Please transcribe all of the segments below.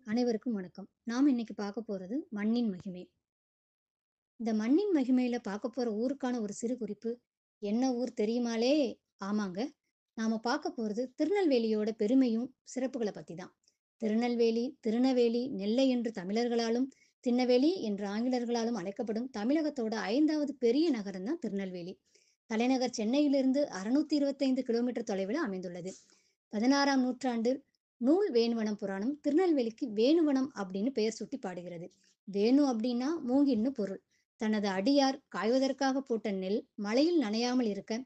அனைவருக்கும் வணக்கம். நாம இன்னைக்கு பார்க்க போறது மண்ணின் மகிமை. இந்த மண்ணின் மகிமையில பார்க்க போற ஊருக்கான ஒரு சிறு குறிப்பு. என்ன ஊர் தெரியுமாலே? ஆமாங்க. நாம பார்க்க போறது திருநெல்வேலியோட பெருமையும் சிறப்புகள பத்தி தான். திருநெல்வேலி, திருநவேலி, நெல்லை என்று தமிழர்களாலும், திண்ணவேலி என்று ஆங்கிலர்களாலும் அழைக்கப்படும் தமிழகத்தோட 5வது பெரிய நகரம் தான் திருநெல்வேலி. தலைநகர் சென்னையிலிருந்து 625 கிலோமீட்டர் தொலைவில் அமைந்துள்ளது. 16ஆம் நூற்றாண்டில் நூல் வேணுவனம் புராணம் திருநெல்வேலிக்கு வேணுவனம் அப்படின்னு பெயர் சுட்டி பாடுகிறது. வேணு அப்படின்னா மூங்கில்னு பொருள். தனது அடியார் காய்வதற்காக போட்ட நெல் மழையில் நனையாமல் இருக்க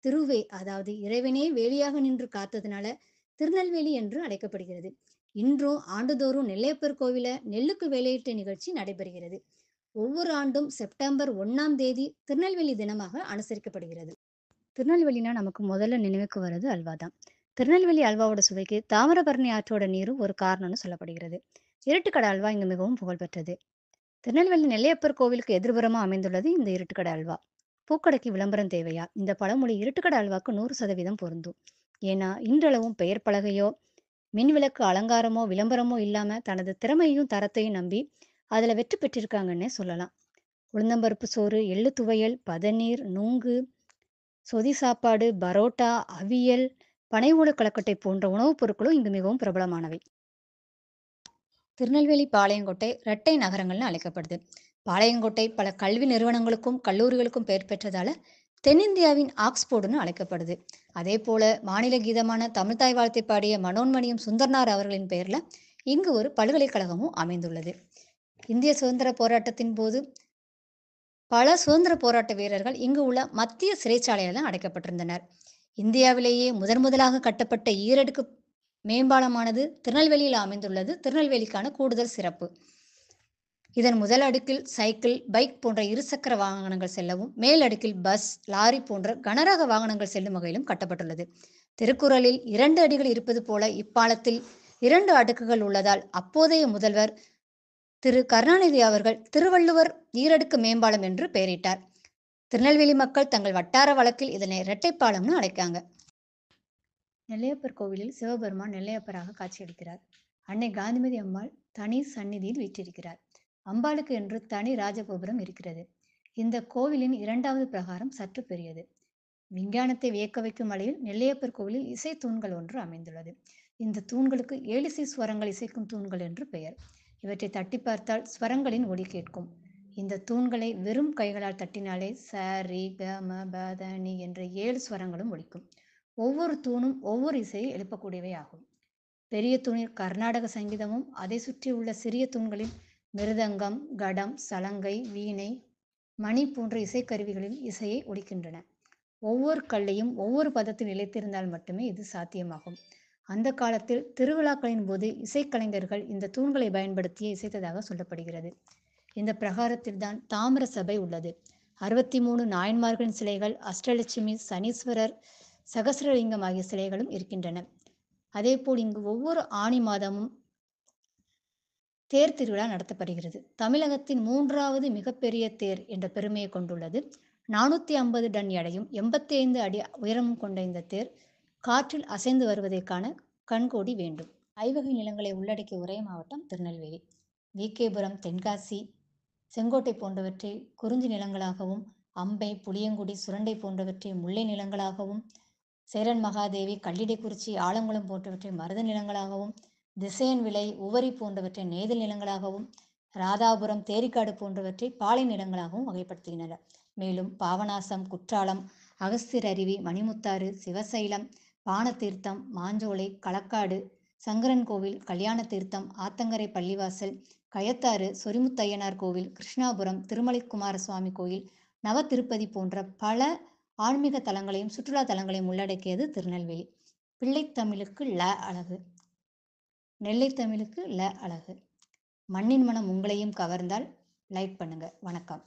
திருவே அதாவது இறைவனே வேலியாக நின்று காத்ததுனால திருநெல்வேலி என்று அழைக்கப்படுகிறது. இன்றும் ஆண்டுதோறும் நெல்லையப்பர் கோவில நெல்லுக்கு வேலையிட்ட நிகழ்ச்சி நடைபெறுகிறது. ஒவ்வொரு ஆண்டும் செப்டம்பர் 1ஆம் தேதி திருநெல்வேலி தினமாக அனுசரிக்கப்படுகிறது. திருநெல்வேலினா நமக்கு முதல்ல நினைவுக்கு வர்றது அல்வா தான். திருநெல்வேலி அல்வாவோட சுவைக்கு தாமிரபரணி ஆற்றோட நீரும் ஒரு காரணம்னு சொல்லப்படுகிறது. இருட்டுக்கடை அல்வா இங்கு மிகவும் புகழ்பெற்றது. திருநெல்வேலி நெல்லையப்பர் கோவிலுக்கு எதிர்புறமா அமைந்துள்ளது இந்த இருட்டுக்கடை அல்வா. பூக்கடைக்கு விளம்பரம் தேவையா? இந்த பழமொழி இருட்டுக்கடை அல்வாக்கு 100% பொருந்தும். ஏன்னா இன்றளவும் பெயர் பலகையோ மின்விளக்கு அலங்காரமோ விளம்பரமோ இல்லாம தனது திறமையும் தரத்தையும் நம்பி அதுல வெற்றி பெற்றிருக்காங்கன்னே சொல்லலாம். உளுந்தம்பருப்பு சோறு, எள்ளு துவையல், பதநீர், நுங்கு, சொதி சாப்பாடு, பரோட்டா, அவியல், பனை ஓலை கொழுக்கட்டை போன்ற உணவுப் பொருட்களும் இங்கு மிகவும் பிரபலமானவை. திருநெல்வேலி பாளையங்கோட்டை இரட்டை நகரங்கள்னு அழைக்கப்படுது. பாளையங்கோட்டை பல கல்வி நிறுவனங்களுக்கும் கல்லூரிகளுக்கும் பெயர் பெற்றதால தென்னிந்தியாவின் ஆக்ஸ்போர்டுன்னு அழைக்கப்படுது. அதே போல மாநில கீதமான தமிழ்தாய் வாழ்த்தை பாடிய மனோன்மணியம் சுந்தர்னார் அவர்களின் பெயர்ல இங்கு ஒரு பல்கலைக்கழகமும் அமைந்துள்ளது. இந்திய சுதந்திர போராட்டத்தின் போது பல சுதந்திர போராட்ட வீரர்கள் இங்கு உள்ள மத்திய சிறைச்சாலையில தான் அடைக்கப்பட்டிருந்தனர். இந்தியாவிலேயே முதலாக கட்டப்பட்ட ஈரடுக்கு மேம்பாலமானது திருநெல்வேலியில் அமைந்துள்ளது திருநெல்வேலிக்கான கூடுதல் சிறப்பு. இதன் முதல் அடுக்கில் சைக்கிள், பைக் போன்ற இருசக்கர வாகனங்கள் செல்லவும், மேல் அடுக்கில் பஸ், லாரி போன்ற கனரக வாகனங்கள் செல்லும் வகையிலும் கட்டப்பட்டுள்ளது. திருக்குறளில் 2 அடிகள் இருப்பது போல இப்பாலத்தில் 2 அடுக்குகள் உள்ளதால் அப்போதைய முதல்வர் திரு கருணாநிதி அவர்கள் திருவள்ளுவர் ஈரடுக்கு மேம்பாலம் என்று பெயரிட்டார். திருநெல்வேலி மக்கள் தங்கள் வட்டார வழக்கில் இதனை இரட்டைப்பாலம்னு அழைக்காங்க. நெல்லையப்பர் கோவிலில் சிவபெருமான் நெல்லையப்பராக காட்சியளிக்கிறார். அன்னை காந்திமதி அம்மாள் தனி சந்நிதியில் வீற்றிருக்கிறார். அம்பாளுக்கு என்று தனி ராஜகோபுரம் இருக்கிறது. இந்த கோவிலின் 2வது பிரகாரம் சற்று பெரியது. விஞ்ஞானத்தை வியக்க வைக்கும் வகையில் நெல்லையப்பர் கோவிலில் இசை தூண்கள் ஒன்று அமைந்துள்ளது. இந்த தூண்களுக்கு ஏழிசை ஸ்வரங்கள் இசைக்கும் தூண்கள் என்று பெயர். இவற்றை தட்டி பார்த்தால் ஸ்வரங்களின் ஒலி கேட்கும். இந்த தூண்களை வெறும் கைகளால் தட்டினாலே ச ரி க ம ப த நி என்ற 7 ஸ்வரங்களும் ஒலிக்கும். ஒவ்வொரு தூணும் ஒவ்வொரு இசையை எழுப்பக்கூடியவை ஆகும். பெரிய தூணில் கர்நாடக சங்கீதமும் அதை சுற்றி உள்ள சிறிய தூண்களில் மிருதங்கம், கடம், சலங்கை, வீணை, மணி போன்ற இசைக்கருவிகளின் இசையை ஒலிக்கின்றன. ஒவ்வொரு கல்லையும் ஒவ்வொரு பதத்தில் நிலைத்திருந்தால் மட்டுமே இது சாத்தியமாகும். அந்த காலத்தில் திருவிழாக்களின் போது இசைக்கலைஞர்கள் இந்த தூண்களை பயன்படுத்தி இசைத்ததாக சொல்லப்படுகிறது. இந்த பிரகாரத்தில் தான் தாமிர சபை உள்ளது. 63 நாயன்மார்களின் சிலைகள், அஷ்டலட்சுமி, சனீஸ்வரர், சகசிரலிங்கம் ஆகிய சிலைகளும் இருக்கின்றன. அதேபோல் இங்கு ஒவ்வொரு ஆனி மாதமும் தேர் திருவிழா நடத்தப்படுகிறது. தமிழகத்தின் 3வது மிகப்பெரிய தேர் என்ற பெருமையை கொண்டுள்ளது. 450 டன் எடையும் 85 அடி உயரமும் கொண்ட இந்த தேர் காற்றில் அசைந்து வருவதை காண கண்கோடி வேண்டும். ஐவகை நிலங்களை உள்ளடக்கிய ஒரே மாவட்டம் திருநெல்வேலி. விகேபுரம், தென்காசி, செங்கோட்டை போன்றவற்றை குறிஞ்சி நிலங்களாகவும், அம்பை, புளியங்குடி, சுரண்டை போன்றவற்றை முல்லை நிலங்களாகவும், சேரன் மகாதேவி, கல்லிடைக்குறிச்சி, ஆலங்குளம் போன்றவற்றை மருத நிலங்களாகவும், திசையன் விளை, உவரி போன்றவற்றை நெய்தல் நிலங்களாகவும், ராதாபுரம், தேரிக்காடு போன்றவற்றை பாலை நிலங்களாகவும் வகைப்படுத்துகின்றனர். மேலும் பாபநாசம், குற்றாலம், அகஸ்தியர் அருவி, மணிமுத்தாறு, சிவசைலம், பானதீர்த்தம், மாஞ்சோலை, களக்காடு, சங்கரன் கோவில், கல்யாண தீர்த்தம், ஆத்தங்கரை பள்ளிவாசல், கயத்தாறு, சொரிமுத்தையனார் கோவில், கிருஷ்ணாபுரம், திருமலை குமாரசுவாமி கோயில், நவ திருப்பதி போன்ற பல ஆன்மீக தலங்களையும் சுற்றுலா தலங்களையும் உள்ளடக்கியது திருநெல்வேலி. பிள்ளைத்தமிழுக்கு ல அழகு, நெல்லை தமிழுக்கு ல அழகு. மண்ணின் மனம் உங்களையும் கவர்ந்தால் லைக் பண்ணுங்க. வணக்கம்.